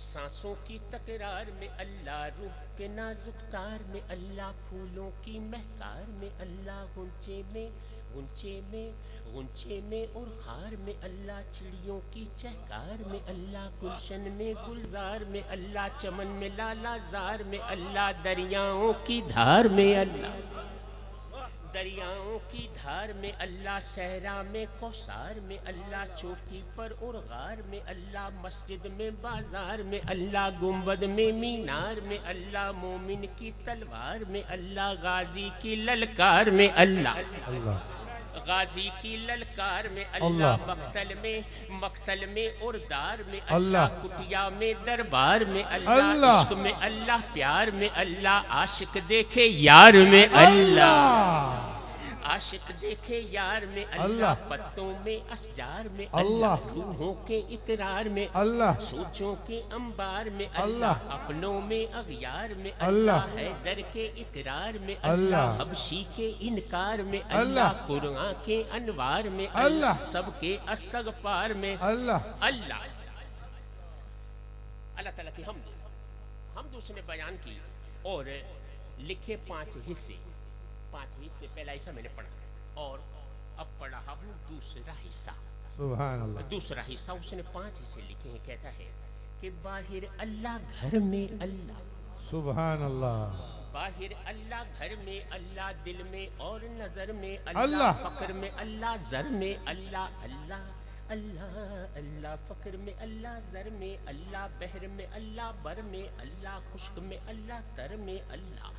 سانسوں کی تکرار میں اللہ، روح کے نازک تار میں اللہ، پھولوں کی مہکار میں اللہ، غنچے میں اور خار میں اللہ، چڑیوں کی چہکار میں اللہ، گلشن میں گلزار میں اللہ، چمن میں لالا زار میں اللہ، دریاؤں کی دھار میں اللہ، دریاؤں کی دھار میں اللہ، صحرا میں کوثر میں اللہ، چوٹی پر اور غار میں اللہ، مسجد میں بازار میں اللہ، گنبد میں مینار میں اللہ، مومن کی تلوار میں اللہ، غازی کی للکار میں اللہ، غازی کی للکار میں اللہ، مقتل میں اور دار میں اللہ، کٹیا میں دربار میں اللہ، عشق میں اللہ، پیار میں اللہ، عاشق دیکھے یار میں اللہ، عاشق دیکھے یار میں اللہ، پتوں میں اشجار میں اللہ، روحوں کے اقرار میں اللہ، سوچوں کے انبار میں اللہ، اپنوں میں اغیار میں اللہ، حیدر کے اقرار میں اللہ، حبشی کے انکار میں اللہ، قرآن کے انوار میں اللہ، سب کے استغفار میں اللہ، اللہ تعالیٰ کی حمد اس نے بیان کی اور لکھے 5 حصے، پہلا حصہ میں نے پڑھا اور اب پڑھا ہوں دوسرا حصہ۔ سبحان اللہ۔ دوسرا حصہ اس نے 5 حصے لکھے ہیں، کہتا ہے کہ باہر اللہ گھر میں اللہ، سبحان اللہ، باہر اللہ گھر میں اللہ، دل میں اور نظر میں اللہ، فقر میں اللہ، زر میں اللہ، اللہ فقر میں اللہ، زر میں اللہ، بحر میں اللہ، بر میں اللہ، خشک میں اللہ، تر میں اللہ،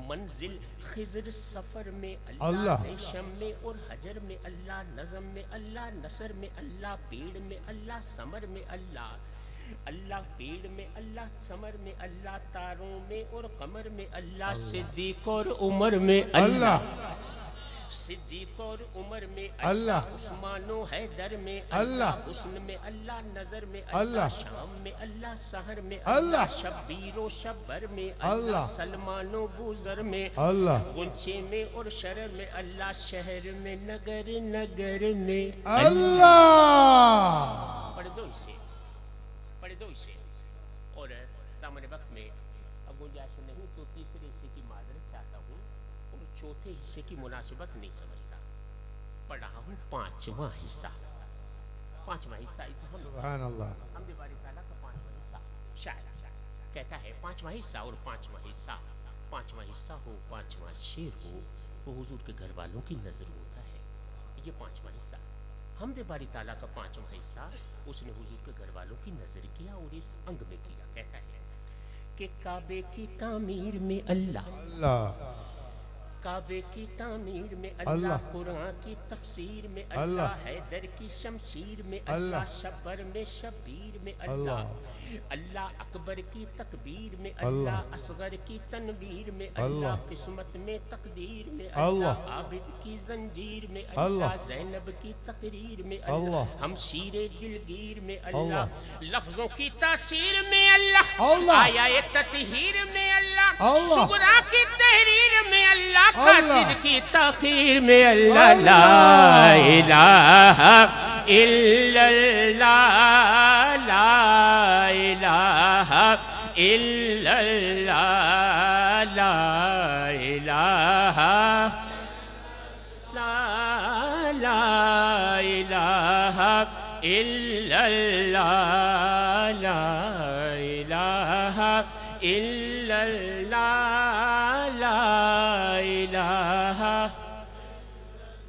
منزل خضر سفر میں اللہ، ریشم میں اور حجر میں اللہ، نظم میں اللہ، نثر میں اللہ، پیڑ میں اللہ، ثمر میں اللہ، پیڑ میں اللہ، ثمر میں اللہ، تاروں میں اور قمر میں اللہ، صدیق اور عمر میں اللہ، صدیق اور عمر میں اللہ، عثمان و حیدر میں اللہ، حسن میں اللہ، نظر میں اللہ، شام میں اللہ، سحر میں اللہ، شبیر و شبر میں اللہ، سلمان و بوزر میں اللہ، غنچے میں اور شرر میں اللہ، شہر میں نگر میں اللہ۔ پڑھ دو اسے اور دامن وقت میں اب گنجائش نہیں تو تیسرے حصے کی معذرت چاہتا ہوں اور چوتھے حصے کی مناسبت نہیں سمجھتا۔ پڑھا ہوں 5واں حصہ، سبحان اللہ، حمد باری تعالیٰ کا 5واں حصہ۔ شاعر کہتا ہے 5واں حصہ اور 5واں حصہ ہو، 5واں شعر ہو، وہ حضور کے گھر والوں کی نظر ہوتا ہے۔ یہ 5واں حصہ حمد باری تعالیٰ کا 5واں حصہ اس نے حضور کے گھر والوں کی نظر کیا اور اس انگ میں کیا۔ کہتا ہے کہ کعبے کی تعمیر میں اللہ، کعبے کی تعمیر میں اللہ، قرآن کی تفسیر میں اللہ، حیدر کی شمشیر میں اللہ، شبر میں شبیر میں اللہ، اکبر کی تکبیر میں اللہ، اصغر کی تنویر میں اللہ، قسمت میں تقدیر میں اللہ، عابد کی زنجیر میں اللہ، زینب کی تقریر میں اللہ، ہمشیر دلگیر میں اللہ، لفظوں کی تاثیر میں اللہ، آیا تطہیر میں اللہ، صغرا کی تحریر میں اللہ، قاصد کی تاخیر میں اللہ، لا الہ الا اللہ، لا الہ الا اللہ، لا الہ الا اللہ، لا الہ الا اللہ، لا الہ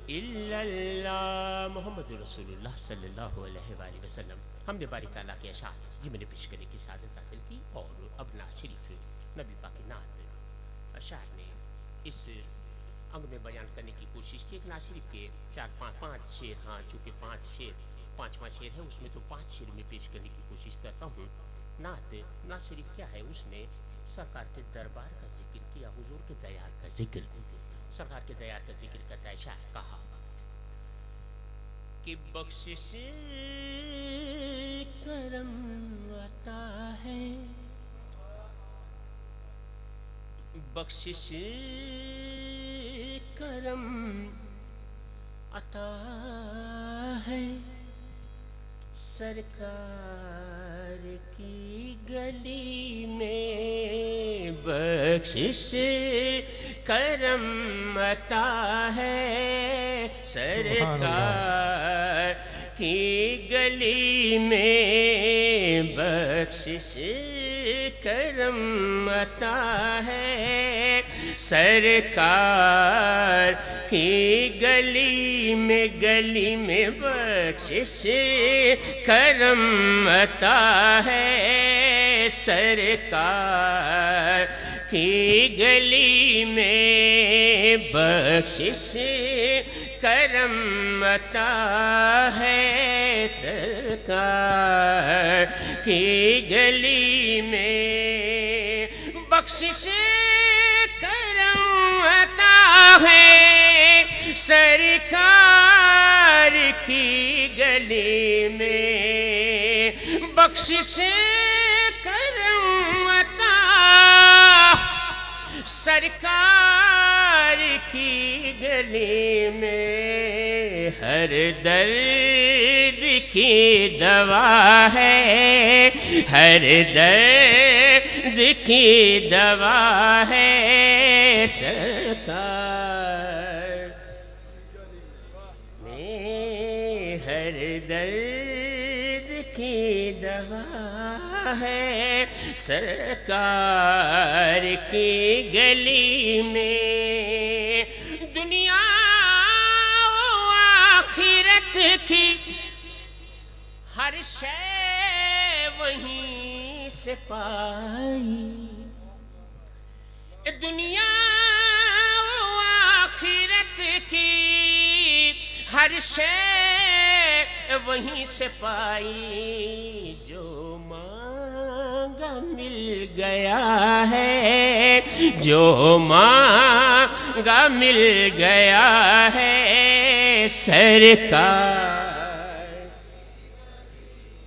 الا اللہ، محمد رسول اللہ صلی اللہ علیہ وآلہ وسلم۔ حمد باری تعالیٰ کے اشعار یہ میں نے پیش کرنے کی سعادت حاصل کی اور اب نعت شریف نبی پاک کی نعت اشعار نے اس انگ میں بیان کرنے کی کوشش کی۔ ایک نعت شریف کے 4-5 شعر، ہاں چونکہ 5واں شعر ہے اس میں تو 5 شعر میں پیش کرنے کی کوشش کرتا ہوں۔ نعت شریف کیا ہے؟ اس نے سرکار کے دربار کا ذکر کیا، حضور کے دیار کا ذکر، سرکار کے دیار کا ذکر کرتا ہے۔ شاعر کہا کہ بخشش کرم عطا ہے، بخشش کرم عطا ہے، سرکار کی گلی میں بخشش کرم عطا ہے، سرکار کی گلی میں بخشش کرم عطا ہے، سرکار کی گلی میں بخشش کرم عطا ہے، سرکار کی گلی میں بخشش کرم عطا ہے، سرکار کی گلی میں بخشش کرم عطا ہے، سرکار کی گلی میں بخشش کرم عطا، سرکار کی گلی میں ہر درد کی دوا ہے، ہر درد کی دوا ہے، سرکار میں ہر درد کی دوا ہے، سرکار کی گلی میں دنیا و آخرت کی ہر شے وہیں سے پائی، دنیا و آخرت کی ہر شے وہیں سے پائی، جو مانگا مل گیا ہے، جو مانگا مل گیا ہے، سرکار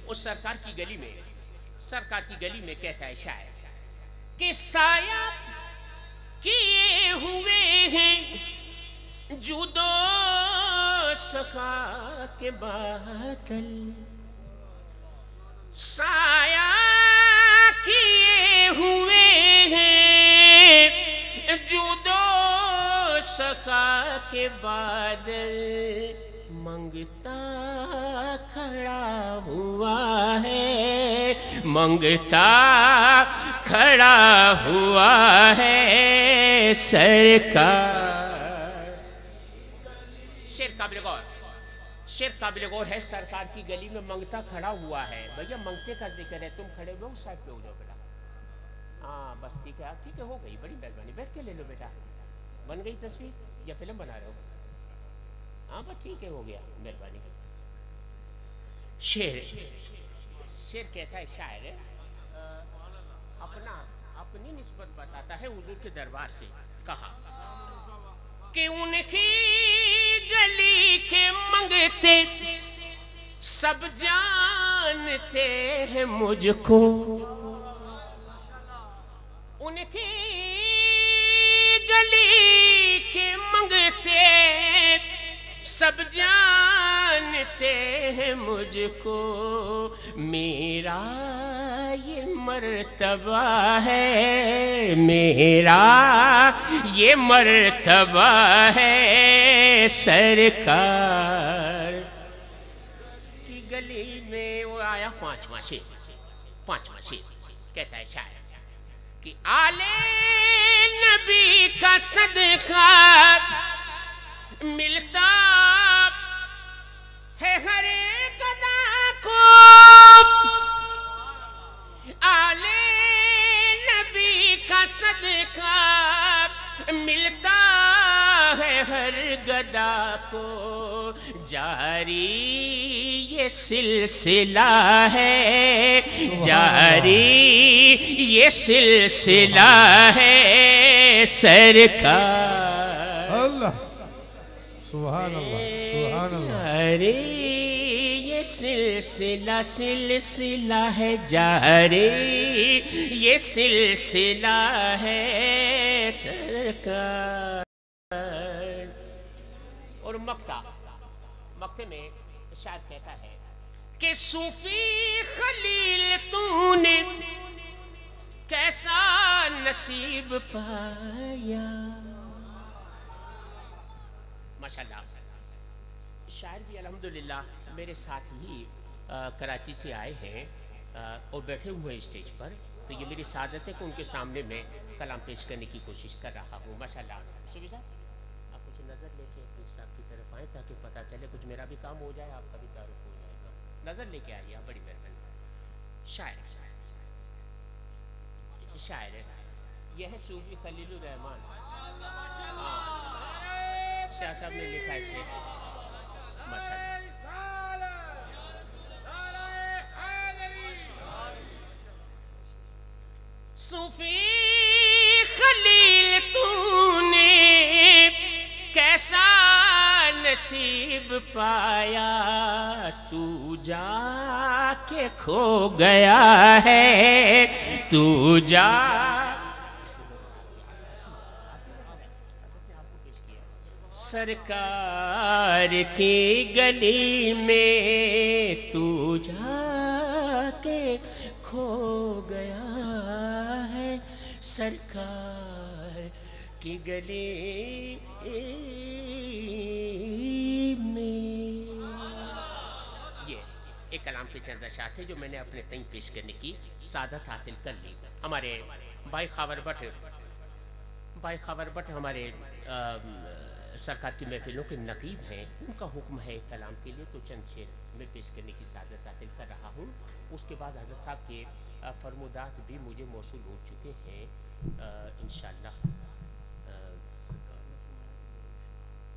اس سرکار کی گلی میں، سرکار کی گلی میں کہتا ہے شاعر کہ سایہ کیے ہوئے ہیں جود و سخا کے بادل، سایہ کیے ہوئے ہیں جود و سخا کے بادل، منگتا کھڑا ہوا ہے، منگتا کھڑا ہوا ہے، سرکار شیر قابل غور، شیر قابل غور ہے، سرکار کی گلی میں منگتا کھڑا ہوا ہے۔ بھیا منگتے کا ذکر ہے، تم کھڑے ہوئے اس سائڈ پہ ہو جاؤ بیٹا، ہاں بس ٹھیک ہے، ٹھیک ہے، ہو گئی، بڑی مہربانی، بیٹھ کے لے لو بیٹا، بن گئی تصویر یا فلم بنا رہے ہو؟ ہاں بس ٹھیک ہے، ہو گیا، مہربانی۔ شیر کہتا ہے شاعر اپنی نسبت بتاتا ہے حضور کے دربار سے، کہا کہ ان کی گلی کے منگتے سب جانتے ہیں مجھ کو، ان کی گلی کے منگتے سب جانتے ہیں مجھ کو، میرا یہ مرتبہ ہے، میرا یہ مرتبہ ہے، سرکار کی گلی میں۔ وہ آیا پانچواں شیر کہتا ہے شاعر کہ آل نبی کا صدقہ ملتا ہے ہر گدا کو، آل نبی کا صدقہ ملتا ہے ہر گدا کو، جاری یہ سلسلہ ہے، جاری یہ سلسلہ ہے، سرکار اللہ سبحان اللہ سبحان اللہ، جاری یہ سلسلہ ہے، جاری یہ سلسلہ ہے، سرکار۔ اور مکتے میں شاعر کہتا ہے کہ صوفی خلیل تو نے کیسا نصیب پایا. ماشاءاللہ شاعر بھی الحمدللہ میرے ساتھ ہی کراچی سے آئے ہیں اور بیٹھے ہوئے ہیں اسٹیج پر. تو یہ میری سعادت ہے کہ ان کے سامنے میں کلام پیش کرنے کی کوشش کر رہا ہوں. ماشاءاللہ صوفی صاحب آپ کچھ نظر لے کے پیر صاحب کی طرف آئیں تاکہ پتہ چلے کچھ میرا بھی کام ہو جائے آپ کا بھی تعارف ہو جائے گا. نظر لے کے آئیے آپ, بڑی مہربانی. شاعر یہ ہے صوفی خلیل الرحمان. شاہ صاحب نے لکھا ہے اسے. ماشاءاللہ صوفی خلیل تو نے کیسا نصیب پایا, تو جا کے کھو گیا ہے, تو جا سرکار کی گلی میں, تو جا کے کھو گیا ہے سرکار کی گلی میں. یہ ایک کلام کے چند اشعار تھے جو میں نے اپنے تئیں پیش کرنے کی سعادت حاصل کر لی. ہمارے بھائی خاور بٹ ہمارے سرکار کی محفلوں کے نقیب ہیں, ان کا حکم ہے کلام کے لیے, تو چند شعر میں پیش کرنے کی سعادت حاصل کر رہا ہوں. اس کے بعد حضرت صاحب کے فرمودات بھی مجھے موصول ہو چکے ہیں انشاءاللہ.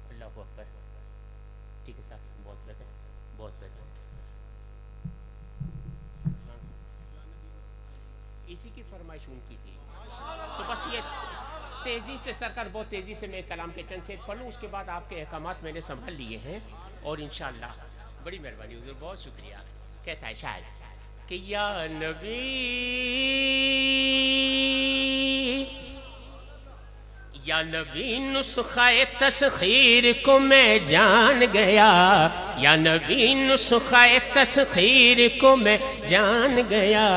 اللہ اکبر. ٹھیک ہے صاحب, بہت بہتر, بہت بہتر. اسی کی فرمائش ان کی تھی, تو بس یہ تیزی سے سرکار بہت تیزی سے میں کلام کے چند شعر پڑھ لوں, اس کے بعد آپ کے احکامات میں نے سنبھال لیے ہیں اور انشاءاللہ. بڑی مہربانی حضور, بہت شکریہ. کہتا ہے شاعر کہ یا نبی نسخہ تسخیر کو میں جان گیا, یا نبی نسخہ تسخیر کو میں جان گیا,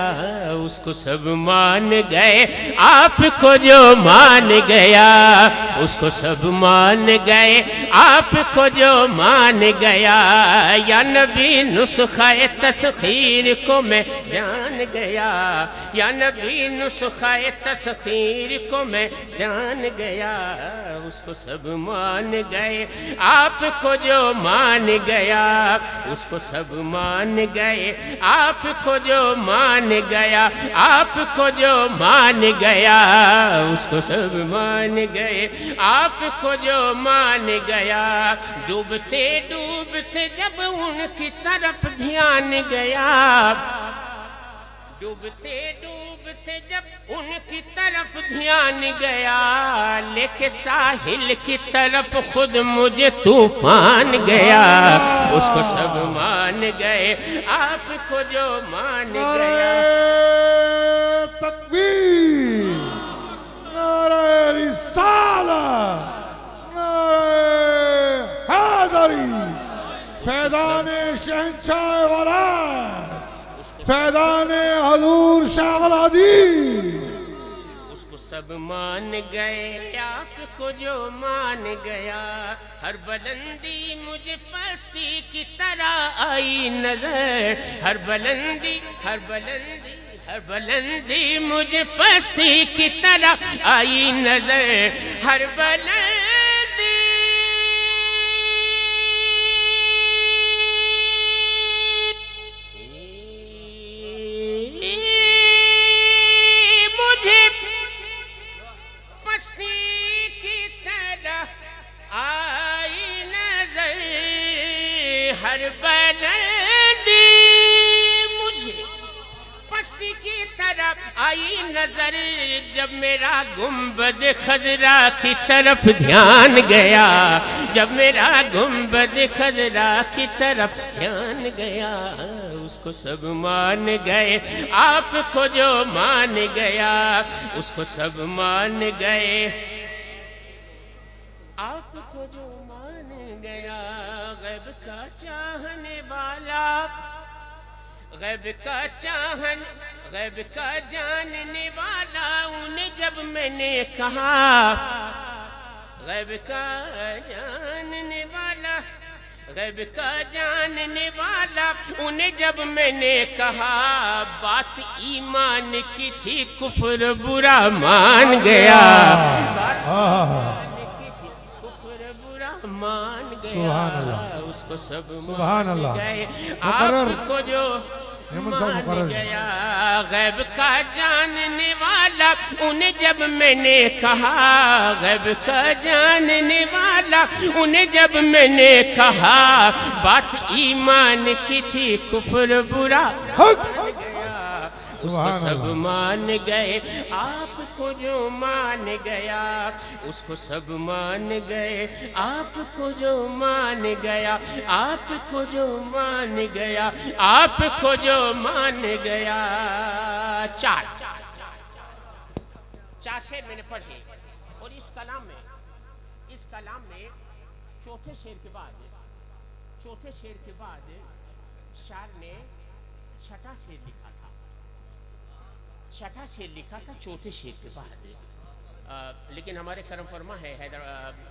اس کو سب مان گئے آپ کو جو مان گیا, اس کو سب مان گئے آپ کو جو مان گیا, یا نبی نسخہ تسخیر کو میں جان گیا, یا نبی نسخہ تسخیر کو میں جان گیا, اس کو سب مان گئے آپ کو جو مان گیا, اس کو سب مان گئے آپ کو جو مان گیا, آپ کو جو مان گیا, اس کو سب مان گئے آپ کو جو مان گیا. ڈوبتے ڈوبتے جب ان کی طرف دھیان گیا, ڈوبتے ڈوبتے جب ان کی طرف دھیان گیا, لے کے ساحل کی طرف خود مجھے طوفان گیا, اس کو سب مان گئے آپ کو جو مان گیا. تکبیر, نعرہ رسالت, نعرہ حیدری, فیضان شہنشاہ ولایت, فیضان حضور شاہ العدی. اس کو سب مان گئے آپ کو جو مان گیا, ہر بلندی مجھے پستی کی طرح آئی نظر, ہر بلندی ہر بلندی ہر بلندی مجھے پستی کی طرح آئی نظر, ہر بلندی مجھے پستی کی طرح آئی نظر, ہر بلندی مجھے پستی کی طرف آئی نظر, جب میرا گنبد خضرا کی طرف دھیان گیا, جب میرا گنبد خضرا کی طرف دھیان گیا, اس کو سب مان گئے آپ کو جو مان گیا, اس کو سب مان گئے آپ کو جو مان گیا. غیب کا چاہنے والا غیب کا چاہن غیب کا جاننے والا انہیں جب میں نے کہا غیب کا جاننے والا غیب کا جاننے والا انہیں جب میں نے کہا بات ایمان کی تھی کفر برا مان گیا کفر برا مان گیا اس کو سب مان گئے آپ کو جو مان گیا غیب کا جاننے والا انہیں جب میں نے کہا غیب کا جاننے والا انہیں جب میں نے کہا بات ایمان کی تھی کفر برا اس کو سب مان گئے آپ کو جو مان گیا اس کو سب مان گئے آپ کو جو مان گیا آپ کو جو مان گیا آپ کو جو مان گیا چار شعر میں نے پڑھے اور اس کلام میں چوتھے شعر کے بعد شاعر نے چھٹا شعر لکھا تھا چوتھے شعر کے بعد لیکن ہمارے کرم فرما ہے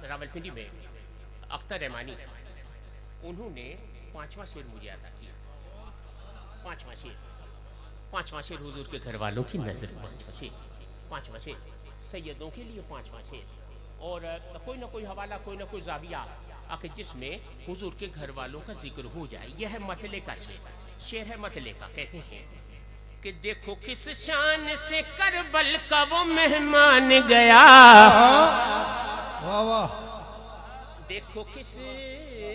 راولپنڈی میں اختر رحمانی انہوں نے پانچواں شعر مجھے عطا کیا پانچواں شعر حضور کے گھر والوں کی نظر پانچواں شعر سیدوں کے لیے پانچواں شعر اور کوئی نہ کوئی حوالہ کوئی نہ کوئی زاویہ جس میں حضور کے گھر والوں کا ذکر ہو جائے یہ ہے مطلع کا شعر ہے مطلع کا کہتے ہیں کہ دیکھو کس شان سے کربل کا وہ مہمان گیا دیکھو کس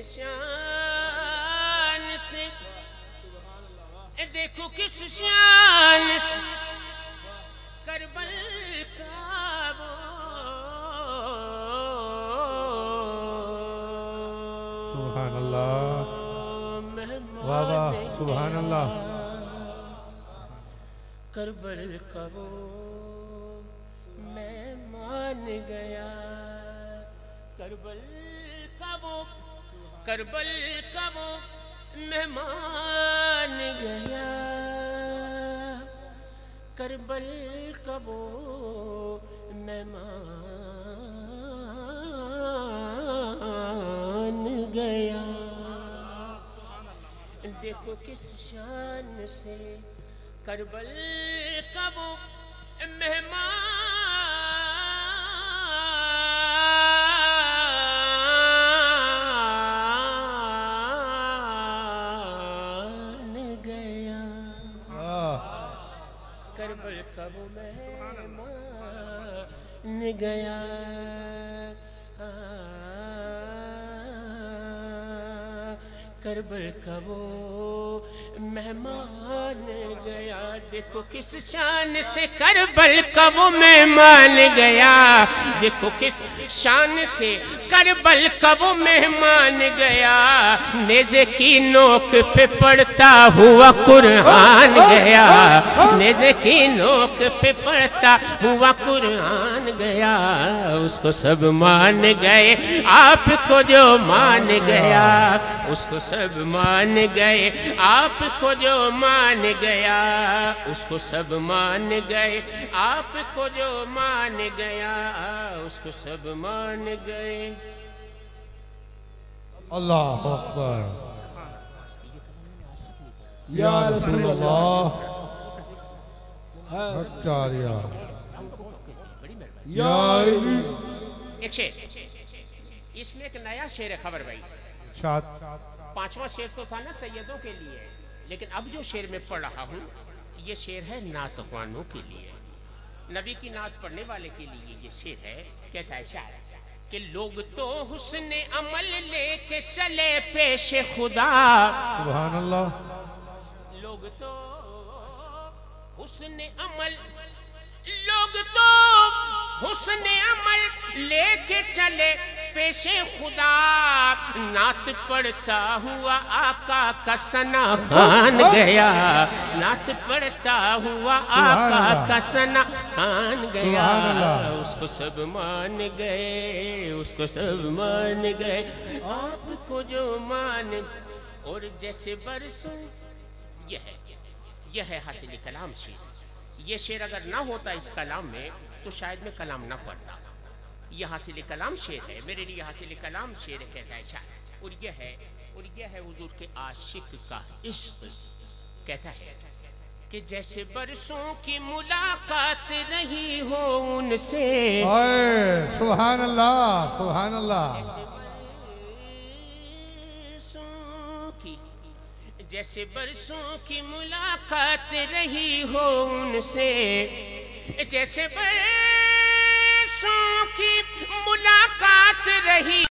شان سے دیکھو کس شان سے کربل کا وہ سبحان اللہ واہ واہ سبحان اللہ کربل کا وہ مہمان گیا کربل کا وہ مہمان گیا کربل کا وہ مہمان گیا دیکھو کس شان سے کربل کا وہ مہمان گیا کربل کا وہ مہمان گیا کربل کا وہ مہمان گیا دیکھو کس شان سے کربل کا وہ مہمان گیا دیکھو کس شان سے کربل کا وہ مہمان گیا نیزے کی نوک پہ پڑتا ہوا قرآن گیا نیزے کی نوک پہ پڑتا ہوا قرآن گیا اس کو سب مان گئے آپ کو جو مان گیا اس کو سب مان گئے آپ کو جو مان گیا اس کو سب مان گئے آپ کو جو مان گیا اس کو سب مان گئے اللہ اکبر یا رسول اللہ اچاریا یا ایک شعر اس میں ایک نیا شعر ہے خبر بھائی پانچواں شعر تو تھا نا سیدوں کے لیے لیکن اب جو شعر میں پڑھ رہا ہوں یہ شعر ہے نعت خوانوں کے لیے نبی کی نعت پڑھنے والے کے لیے یہ شعر ہے کہتا ہے شاعر کہ لوگ تو حسن عمل لے کے چلے پیش خدا سبحان اللہ لوگ تو حسن عمل لے کے چلے پیش خدا نعت پڑھتا ہوا آقا کا ثنا خوان گیا نعت پڑھتا ہوا آقا کا ثنا خوان گیا اس کو سب مان گئے اس کو سب مان گئے آپ کو جو مان اور جیسے برسوں یہ ہے یہ ہے حاصل کلام شعر. یہ شعر اگر نہ ہوتا اس کلام میں تو شاید میں کلام نہ پڑھتا. یہ حاصل کلام شعر ہے, میرے لیے حاصل کلام شعر کہتا ہے شاعر. اور یہ ہے حضور کے عاشق کا عشق. کہتا ہے کہ جیسے برسوں کی ملاقات رہی ہو ان سے. سبحان اللہ سبحان اللہ. جیسے برسوں کی ملاقات رہی ہو ان سے, جیسے برسوں کی ملاقات رہی